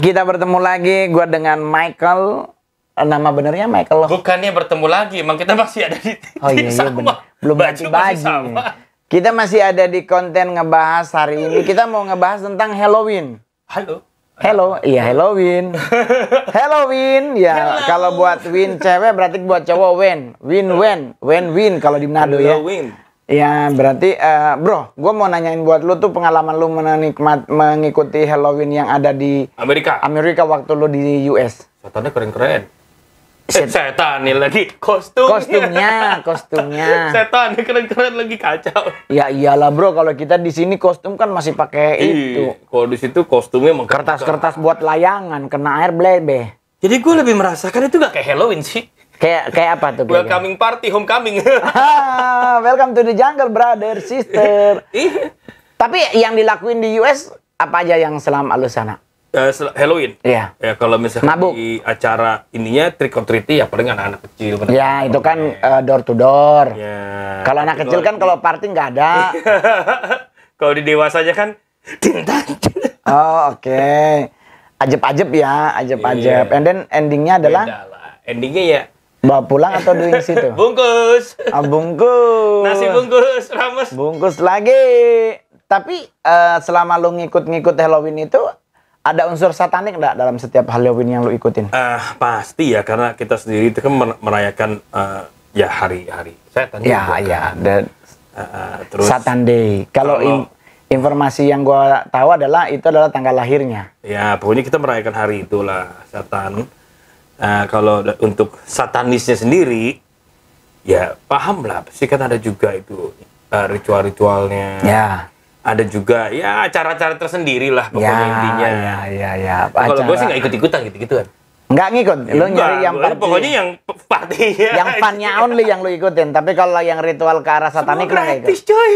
Kita bertemu lagi, gue dengan Michael. Nama benernya Michael. Bukannya bertemu lagi, emang kita masih ada di iya bener. Belum ganti baju. Kita masih ada di konten ngebahas hari ini. Kita mau ngebahas tentang Halloween. Hello, iya Halloween. Halloween, ya. Kalau buat win cewek berarti buat cowok win kalau di Manado ya. Ya berarti bro, gue mau nanyain buat lu tuh pengalaman lu mengikuti Halloween yang ada di Amerika waktu lu di US. Setannya keren-keren. Setan nih lagi kostumnya. Setannya keren-keren lagi kacau. Ya iyalah bro, kalau kita di sini kostum kan masih pakai itu. Kalau di situ kostumnya kertas-kertas buat layangan, kena air blebe. Jadi gue lebih merasakan itu gak kayak Halloween sih. Kayak apa tuh? Welcoming party, homecoming. Welcome to the jungle, brother, sister. Tapi yang dilakuin di US apa aja yang selama lu sana? Halloween. Iya. Ya kalau misalnya di acara ininya trick or treat ya paling anak-anak kecil. Ya itu kan door to door. Ya. Kalau anak kecil kan kalau party nggak ada. Kalau di dewasanya kan Oh oke. Ajeb-ajeb ya, ajeb-ajeb. And then endingnya adalah? Endingnya ya bawa pulang atau doing situ? Bungkus. Bungkus. Nasi bungkus, rames. Bungkus lagi. Tapi selama lu ngikut Halloween itu ada unsur satanik nggak dalam setiap Halloween yang lu ikutin? Pasti ya, karena kita sendiri itu kan merayakan ya hari-hari setan. Ya. Terus Satan Day. Kalau informasi yang gua tahu adalah itu adalah tanggal lahirnya. Ya, pokoknya kita merayakan hari itulah setan. Kalau untuk satanisnya sendiri, ya paham lah. Pasti kan ada juga itu ritual-ritualnya. Ya. Ada juga ya acara-acara tersendiri lah pokoknya intinya. Ya. Kalau gue sih nggak ikut-ikutan gitu-gituan. Nggak ngikut, lu nyari yang party. Pokoknya yang party. Yang funnya only yang lu ikutin. Tapi kalau yang ritual ke arah satanik lu nggak ikut. Coy.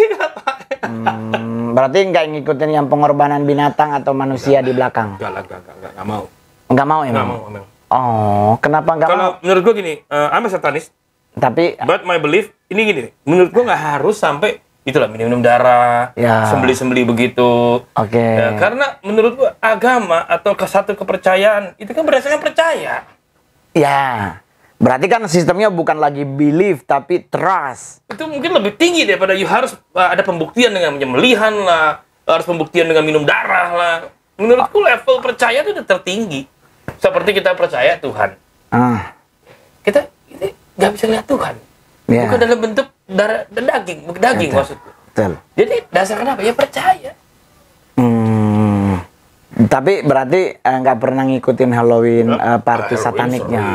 Berarti nggak ngikutin yang pengorbanan binatang atau manusia di belakang? Nggak mau. Nggak mau emang? Nggak mau. Oh, kenapa nggak mau? Kalau menurut gue gini, I'm a satanis. Tapi but my belief ini gini, menurut gue nggak harus sampai itulah minum darah, sembeli begitu. Oke. Ya, karena menurut gue agama atau satu kepercayaan itu kan berdasarkan percaya. Ya. Berarti kan sistemnya bukan lagi belief tapi trust. Itu mungkin lebih tinggi daripada you harus ada pembuktian dengan penyembelihan lah, harus pembuktian dengan minum darah lah. Menurutku level percaya itu udah tertinggi. Seperti kita percaya Tuhan. Kita nggak bisa lihat Tuhan. Bukan dalam bentuk darah dan daging maksudku. Betul. Jadi dasarnya apa? Ya percaya. Tapi berarti nggak pernah ngikutin Halloween party sataniknya.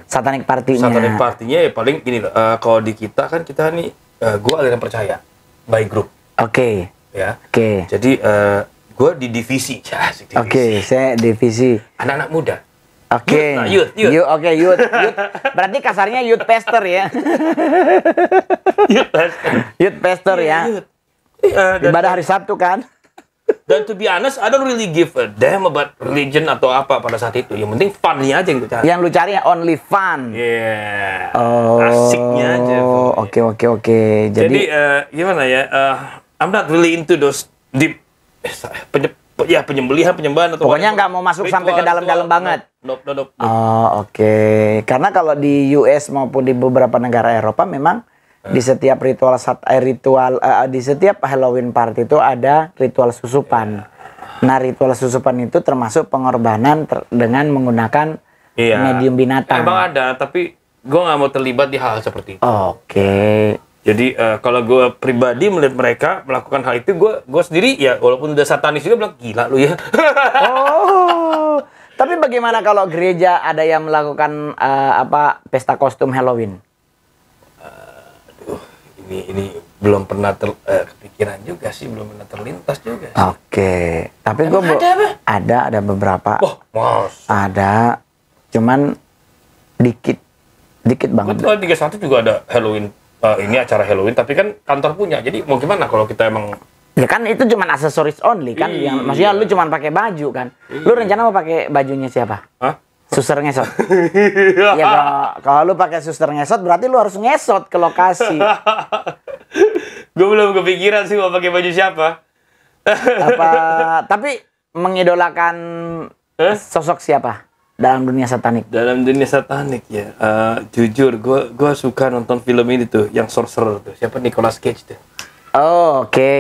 Satanik partinya. Satanik partinya ya paling gini loh. Kalau di kita kan kita nih, gue aliran percaya by group. Oke. Ya. Oke. Jadi gue di divisi. Oke, saya divisi. Anak-anak muda. Oke. Youth. Youth. Berarti kasarnya youth pastor ya. Youth pastor ya. Ibadah hari Sabtu kan. Dan to be honest, I don't really give a damn about religion atau apa pada saat itu. Yang penting funnya aja yang gue cari. Yang lu cari only fun. Yeah. Asiknya aja. Oke. Jadi gimana ya? I'm not really into those deep penyembelihan atau pokoknya nggak mau masuk sampai ke dalam-dalam banget. Nope. Oh, oke. Karena kalau di US maupun di beberapa negara Eropa memang di setiap di setiap Halloween party itu ada ritual susupan. Nah, ritual susupan itu termasuk pengorbanan dengan menggunakan medium binatang. Emang ada, tapi gue nggak mau terlibat di hal seperti itu. Oke. Jadi kalau gue pribadi melihat mereka melakukan hal itu, gue sendiri ya walaupun udah satanis juga bilang gila lu ya. Oh, tapi bagaimana kalau gereja ada yang melakukan pesta kostum Halloween? Ini belum pernah kepikiran juga sih, belum pernah terlintas juga. Oke, tapi gue ada beberapa. Mas. Ada, cuman dikit banget. Betul, 31 juga ada Halloween. Ini acara Halloween, tapi kan kantor punya. Jadi mau gimana kalau kita emang? Ya kan itu cuma aksesoris only kan. Maksudnya lu cuma pakai baju kan. Lu rencana mau pakai bajunya siapa? Suster ngesot. Ya kalau lu pakai suster ngesot berarti lu harus ngesot ke lokasi. Gue belum kepikiran sih mau pakai baju siapa. Tapi mengidolakan sosok siapa dalam dunia satanik? Dalam dunia satanik ya, jujur gue suka nonton film ini tuh, yang sorcerer tuh. Siapa? Nicolas Cage tuh. Oh, oke.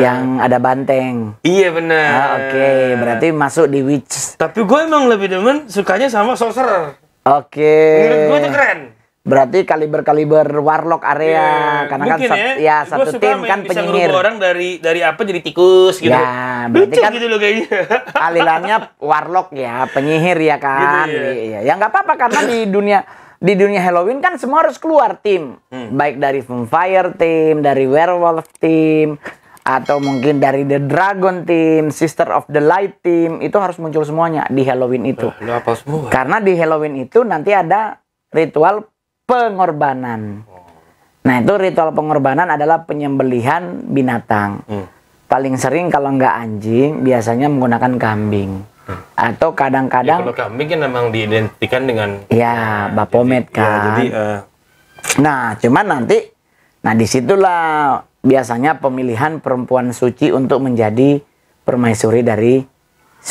Yang ada banteng. Iya benar. Oke. Berarti masuk di Witch. Tapi gue emang lebih demen sukanya sama sorcerer. Oke. Menurut gue tuh keren. Berarti kaliber warlock area, karena kan satu tim kan bisa penyihir. Bisa orang dari apa jadi tikus gitu. Ya, berarti lucu kan gitu loh kayaknya. Alirannya warlock ya, penyihir ya kan. Gitu, ya nggak apa-apa karena di dunia Halloween kan semua harus keluar tim. Baik dari Vampire team, dari Werewolf team, atau mungkin dari The Dragon team, Sister of the Light team, itu harus muncul semuanya di Halloween itu. Lu apa semua? Karena di Halloween itu nanti ada ritual pengorbanan. Nah, itu ritual pengorbanan adalah penyembelihan binatang. Paling sering kalau nggak anjing, biasanya menggunakan kambing. Atau kadang-kadang... Ya, kalau kambing kan memang diidentikan dengan... Ya, Baphomet kan. Ya, jadi, Nah, cuman nanti... Nah, disitulah biasanya pemilihan perempuan suci untuk menjadi permaisuri dari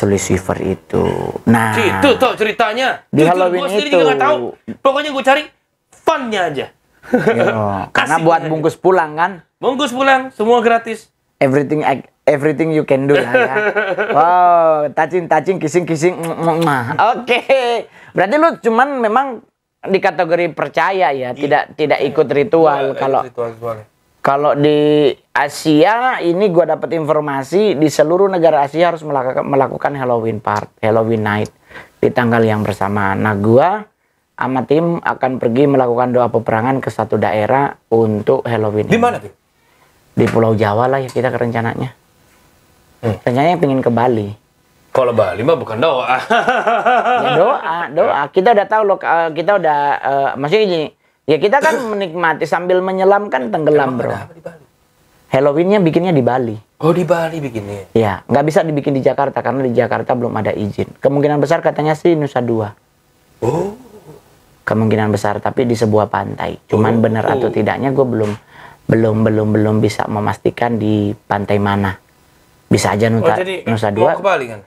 Lucifer itu. Nah, itu tuh ceritanya. Di Halloween gua sendiri itu. Nggak tahu. Pokoknya gue cari fun-nya aja. Karena buat bungkus pulang kan. Bungkus pulang, semua gratis. Everything you can do lah ya. Wow, touching, kissing. Oke. Berarti lu cuman memang di kategori percaya ya, tidak ikut ritual. Kalau di Asia ini gua dapat informasi di seluruh negara Asia harus melakukan Halloween night di tanggal yang bersamaan. Nah, gua sama tim akan pergi melakukan doa peperangan ke satu daerah untuk Halloween. Di mana tuh? Di Pulau Jawa lah ya kita rencananya. Rencananya pengen ke Bali. Kalau Bali mah bukan doa. Ya doa. Kita udah tahu loh, kita udah maksudnya gini. Ya kita kan menikmati sambil menyelam kan tenggelam, bro. Halloween-nya bikinnya di Bali. Oh, di Bali bikinnya? Ya, nggak bisa dibikin di Jakarta karena di Jakarta belum ada izin. Kemungkinan besar katanya sih Nusa Dua. Oh. Kemungkinan besar, tapi di sebuah pantai. Cuman benar atau tidaknya gue belum bisa memastikan di pantai mana. Bisa aja Nusa Dua. Ke Bali kan?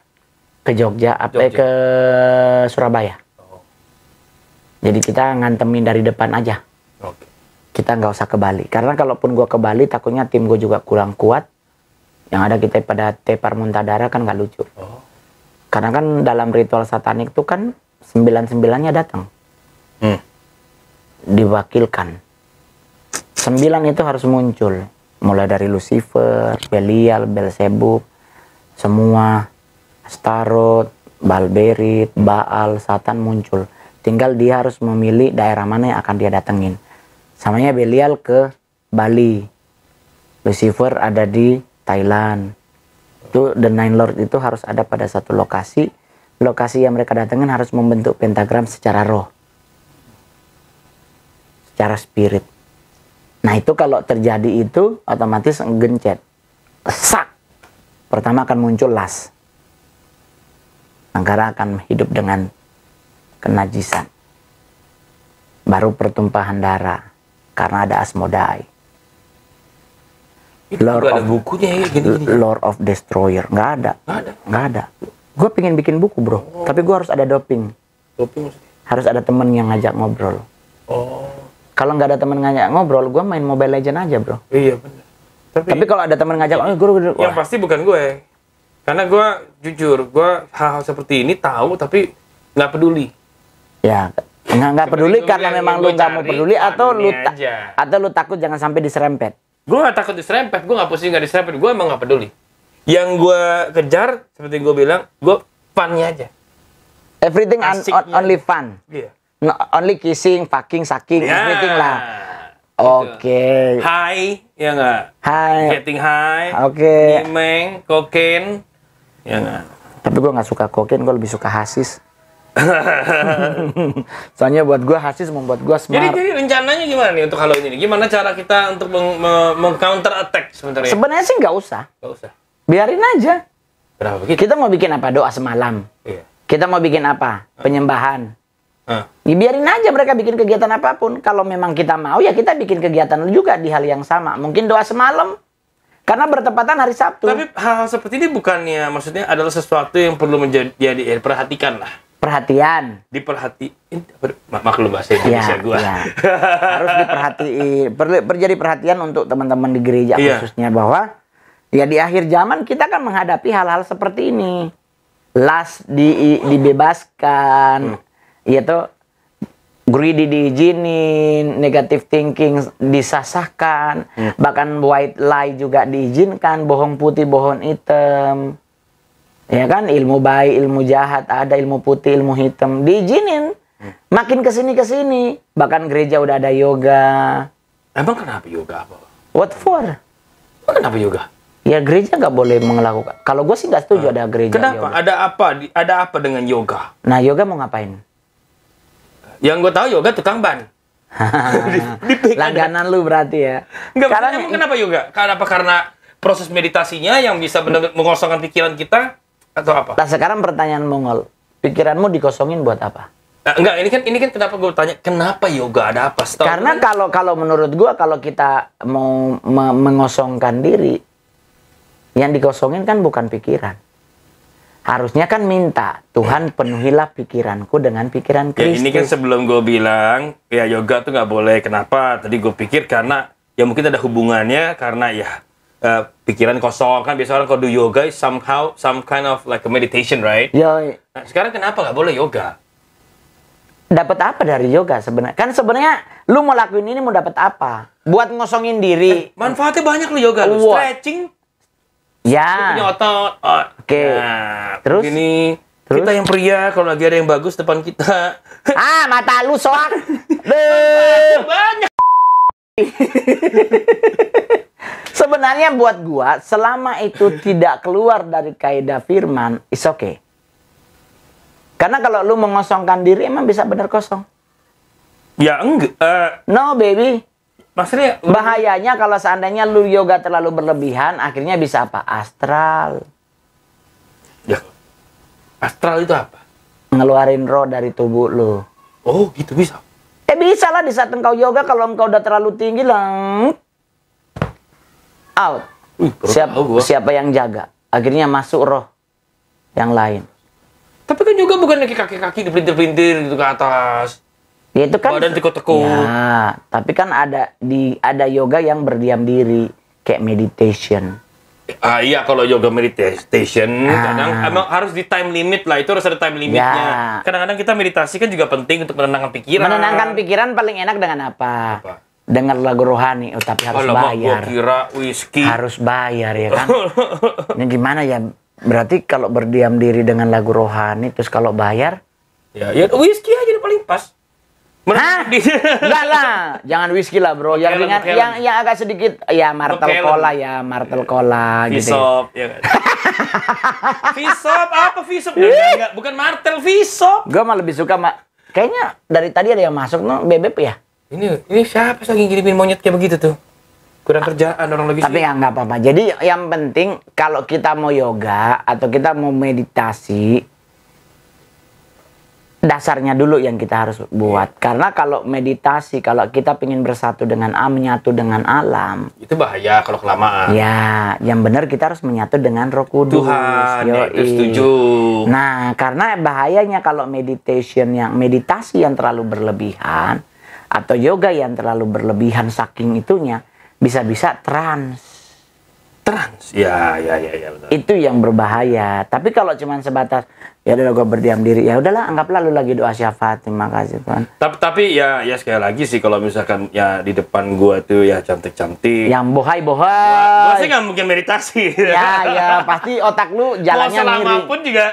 Ke Jogja. Ke Surabaya. Jadi kita ngantemin dari depan aja. Kita nggak usah ke Bali. Karena kalaupun gue ke Bali, takutnya tim gue juga kurang kuat. Yang ada kita pada tepar muntah darah kan nggak lucu. Karena kan dalam ritual satanik itu kan 9-9-nya datang. Diwakilkan. 9 itu harus muncul. Mulai dari Lucifer, Belial, Belzebub, semua, Astaroth, Balberit, Baal, Satan muncul. Tinggal dia harus memilih daerah mana yang akan dia datengin. Samanya Belial ke Bali. Lucifer ada di Thailand. Itu The Nine Lord itu harus ada pada satu lokasi. Lokasi yang mereka datengin harus membentuk pentagram secara roh. Secara spirit. Nah itu kalau terjadi itu otomatis gencet. Sak. Pertama akan muncul las. Negara akan hidup dengan kenajisan. Baru pertumpahan darah. Karena ada Asmodai. Lord of bukunya ya, gini. Lord of Destroyer. Nggak ada. Gue pengen bikin buku, bro. Tapi gue harus ada doping. Harus ada temen yang ngajak ngobrol. Kalau nggak ada temen ngajak ngobrol, gue main Mobile Legend aja, bro. Iya, benar. Tapi kalau ada temen ngajak, yang pasti bukan gue. Karena gue jujur, gue hal-hal seperti ini tahu, tapi nggak peduli. Ya, nggak peduli karena memang lu nggak mau peduli atau lu takut jangan sampai diserempet. Gue nggak takut diserempet, gue nggak pusing nggak diserempet, gue emang nggak peduli. Yang gue kejar, seperti gue bilang, gue funnya aja. Everything only fun. Iya. No, only kissing, fucking, sucking, everything lah. Oke. High, ya nggak? High. Getting high. Oke. Gimeng, kokain, ya nggak? Tapi gue nggak suka kokain, gue lebih suka hasis. Soalnya buat gue hasis membuat gue smart. Jadi rencananya gimana nih untuk Halloween ini? Gimana cara kita untuk meng-counter attack sebenarnya? Sebenarnya sih nggak usah. Nggak usah. Biarin aja. Kenapa begitu? Kita mau bikin apa? Doa semalam. Iya. Kita mau bikin apa? Penyembahan. Ya, biarin aja mereka bikin kegiatan apapun. Kalau memang kita mau ya kita bikin kegiatan juga di hal yang sama. Mungkin doa semalam. Karena bertepatan hari Sabtu. Tapi hal seperti ini bukannya maksudnya adalah sesuatu yang perlu diperhatikan lah. Perhatian. Maklum bahasa Indonesia gua. Ya. Harus diperhatiin. Jadi perhatian untuk teman-teman di gereja khususnya bahwa ya di akhir zaman kita akan menghadapi hal-hal seperti ini. Lust dibebaskan. Yaitu greedy diizinin, negative thinking disasahkan, bahkan white lie juga diizinkan, bohong putih, bohong hitam. Ya kan, ilmu baik, ilmu jahat, ada ilmu putih, ilmu hitam, diizinin. Makin kesini, bahkan gereja udah ada yoga. Emang kenapa yoga apa? What for? Kenapa yoga? Ya gereja nggak boleh melakukan. Kalau gue sih nggak setuju ada gereja. Kenapa? Yoga. Ada apa dengan yoga? Nah, yoga mau ngapain? Yang gue tahu yoga tukang ban. Langganan lu berarti ya. Enggak, emang kenapa yoga? Karena proses meditasinya yang bisa benar-benar mengosongkan pikiran kita atau apa? Nah, sekarang pertanyaan Mongol. Pikiranmu dikosongin buat apa? Enggak, ini kan kenapa gue tanya kenapa yoga, ada apa? Karena kalau menurut gue kalau kita mau mengosongkan diri, yang dikosongin kan bukan pikiran. Harusnya kan minta, Tuhan penuhilah pikiranku dengan pikiran Kristus. Ya, ini kan sebelum gue bilang, ya yoga tuh nggak boleh. Kenapa? Tadi gue pikir karena, ya mungkin ada hubungannya karena ya pikiran kosong. Kan biasa orang kalau do yoga is somehow, some kind of like a meditation, right? Yoi. Nah, sekarang kenapa nggak boleh yoga? Dapat apa dari yoga sebenarnya? Kan sebenarnya lu mau lakuin ini mau dapat apa? Buat ngosongin diri. Manfaatnya banyak lu yoga, lu stretching. Ya. Punya otot. Oke. Nah, terus ini kita yang pria kalau lagi ada yang bagus depan kita. Mata lu soak. Banyak. Sebenarnya buat gua selama itu tidak keluar dari kaidah firman, is okay. Karena kalau lu mengosongkan diri emang bisa benar kosong. Ya enggak. No baby. Maksudnya bahayanya kalau seandainya lu yoga terlalu berlebihan, akhirnya bisa apa? Astral. Ya. Astral itu apa? Ngeluarin roh dari tubuh lu. Oh, gitu bisa. Bisa lah di saat engkau yoga kalau engkau udah terlalu tinggi lah. Out. Siapa yang jaga? Akhirnya masuk roh yang lain. Tapi kan juga bukan kaki-kaki dipelintir-pelintir gitu ke atas. Ya itu kan badan tekuk-tekuk. Ya, tapi kan ada yoga yang berdiam diri kayak meditation. Iya, kalau yoga meditation kadang emang harus di time limit lah, itu harus ada time limitnya. Kadang-kadang kita meditasi kan juga penting untuk menenangkan pikiran. Menenangkan pikiran paling enak dengan apa? Dengar lagu rohani, tapi harus bayar. Gua kira whisky. Harus bayar ya kan? Ini gimana ya? Berarti kalau berdiam diri dengan lagu rohani, terus kalau bayar? Ya whisky aja udah paling pas. Enggak lah, jangan whisky lah bro. Yang ringan, yang agak sedikit, ya martel cola gitu. Visop, ya kan? Visop apa visop? Enggak, bukan martel, visop. Gue mah lebih suka kayaknya dari tadi ada yang masuk bebek ya. Ini siapa lagi ngirimin monyet kayak begitu tuh? Kurang kerjaan orang lagi. Tapi ya nggak apa-apa. Jadi yang penting kalau kita mau yoga atau kita mau meditasi, dasarnya dulu yang kita harus buat. Karena kalau meditasi, kalau kita ingin bersatu dengan menyatu dengan alam, itu bahaya kalau kelamaan. Ya, yang benar kita harus menyatu dengan Roh Kudus. Tuhan, itu setuju. Nah, karena bahayanya kalau meditasi yang terlalu berlebihan atau yoga yang terlalu berlebihan saking itunya bisa-bisa trans. Ya betul. Itu yang berbahaya. Tapi kalau cuma sebatas ya udah gue berdiam diri, ya udahlah anggaplah lu lagi doa syafaat, terima kasih Tuhan. Tapi ya sekali lagi sih kalau misalkan ya di depan gua tuh ya cantik-cantik. Yang bohai. Gua sih nggak mungkin meditasi. Ya pasti otak lu jalannya miring. Mau selama pun juga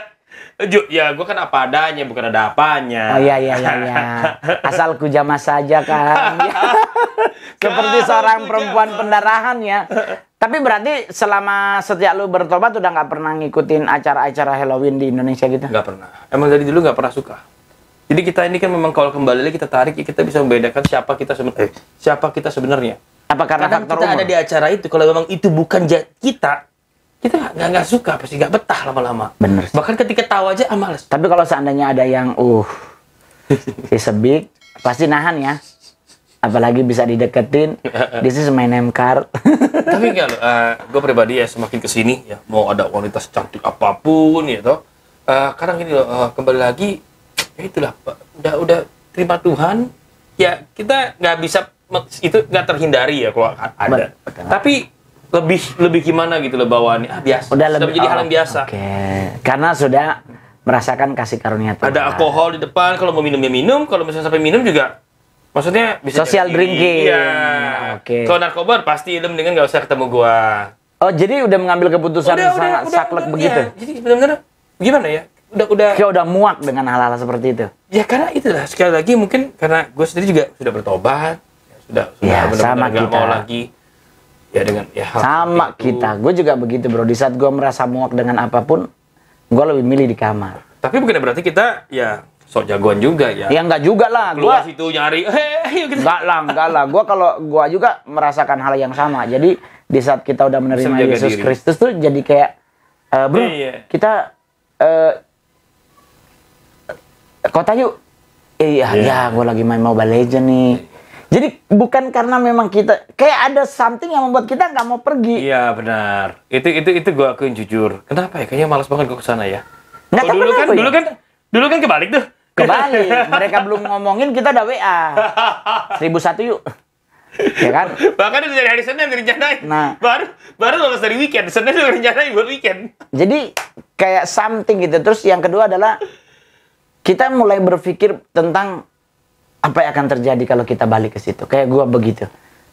ya gua kan apa adanya, bukan ada apanya. Oh iya. Asal ku jamah saja kan. Seperti seorang perempuan pendarahan ya. Tapi berarti selama sejak lu bertobat udah nggak pernah ngikutin acara-acara Halloween di Indonesia gitu? Nggak pernah. Emang dari dulu nggak pernah suka. Jadi kita ini kan memang kalau kembali lagi kita tarik, kita bisa membedakan siapa kita sebenarnya. Apa karena kadang faktor kita umur? Ada di acara itu, kalau memang itu bukan kita nggak suka, pasti nggak betah lama-lama. Bener. Bahkan ketika tahu aja males. Tapi kalau seandainya ada yang si sebik, pasti nahan ya. apalagi bisa dideketin. This is my name card. Tapi enggak, gue pribadi ya semakin kesini ya, mau ada wanita secantik apapun ya toh, kadang gini loh, kembali lagi, ya itulah, udah terima Tuhan, ya kita nggak bisa, itu nggak terhindari ya kalau ada. Betul. Tapi lebih gimana gitu loh bawaannya, biasa. Sudah menjadi hal yang biasa. Karena sudah merasakan kasih karunia Tuhan. Ada alkohol di depan, kalau mau minum ya minum, kalau misalnya sampai minum juga, maksudnya bisa social drinking. Iya. Kalau narkoba pasti lu mendingan nggak usah ketemu gua. Oh, jadi udah mengambil keputusan sangat saklek begitu. Ya. Jadi benar-benar gimana ya? Udah muak dengan hal-hal seperti itu. Ya karena itulah, sekali lagi mungkin karena gue sendiri juga sudah bertobat, sudah sama nggak kita. mau lagi ya dengan ya sama kita. Gue juga begitu, bro. Di saat gue merasa muak dengan apapun, gue lebih milih di kamar. Tapi bukan berarti kita ya sok jagoan juga ya. Ya enggak juga lah. Keluar situ nyari, gitu. Enggak lah. Gue juga merasakan hal yang sama. Jadi di saat kita udah menerima Yesus Kristus tuh jadi kayak, bro, kita kota yuk. Ya, gue lagi main Mobile Legends nih. Jadi bukan karena memang kita kayak ada something yang membuat kita nggak mau pergi. Iya benar. Itu gue akuin jujur. Kenapa ya? Kayaknya malas banget gue kesana ya. Nggak tahu dulu kan kebalik tuh. Kebalik. Mereka belum ngomongin, kita udah WA. 1001 yuk. Ya kan? Bahkan itu dari hari Senin direncanain. Nah, baru lolos dari weekend. Senin udah direncanain buat weekend. Jadi kayak something gitu. Terus yang kedua adalah kita mulai berpikir tentang apa yang akan terjadi kalau kita balik ke situ. Kayak gua begitu.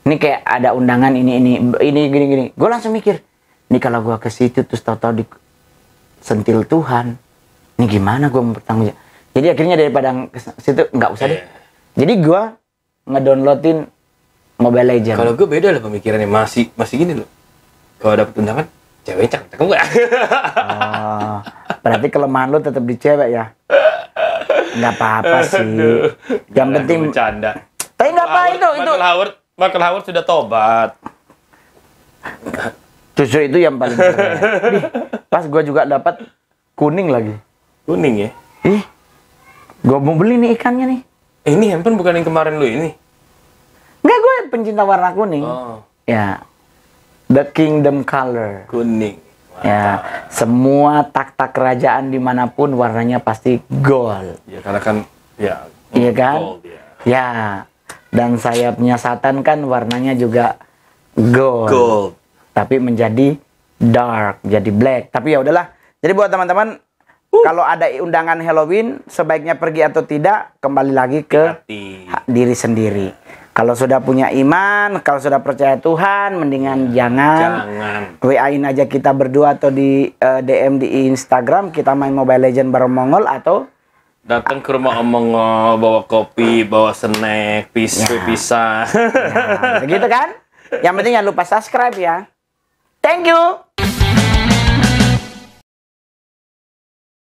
Ini kayak ada undangan ini gini. Gua langsung mikir, ini kalau gua ke situ terus tahu-tahu disentil Tuhan, ini gimana gua mau bertanggung jawab. Jadi akhirnya daripada ke situ nggak usah deh. Jadi gua ngedownloadin Mobile Legends. Kalau gue beda lah pemikirannya, masih gini loh. Kalau dapet undangan, cewek cakep enggak? Oh, berarti kelemahan lu tetap di cewek ya? Nggak apa-apa sih. Yang penting bercanda. Tapi nggak apa itu. Michael Howard sudah tobat. Justru itu yang paling keren. Pas gua juga dapat kuning lagi. Kuning ya? Gua mau beli nih ikannya nih. Ini handphone bukan yang kemarin lu ini? Enggak, gue pencinta warna kuning. Oh. Ya, the kingdom color. Kuning. Mantap. Ya, semua tak-tak kerajaan dimanapun warnanya pasti gold. Ya karena kan, ya. Iya kan? Gold, ya. Ya, dan sayapnya Satan kan warnanya juga gold. Tapi menjadi dark, jadi black. Tapi ya udahlah. Jadi buat teman-teman, kalau ada undangan Halloween, sebaiknya pergi atau tidak, kembali lagi ke diri sendiri. Kalau sudah punya iman, kalau sudah percaya Tuhan, mendingan jangan. WA-in aja kita berdua atau di DM di Instagram, kita main Mobile Legends bareng Mongol atau datang ke rumah Om Mongol, bawa kopi, bawa snack, pisang. Ya, begitu kan? Yang penting jangan lupa subscribe ya. Thank you.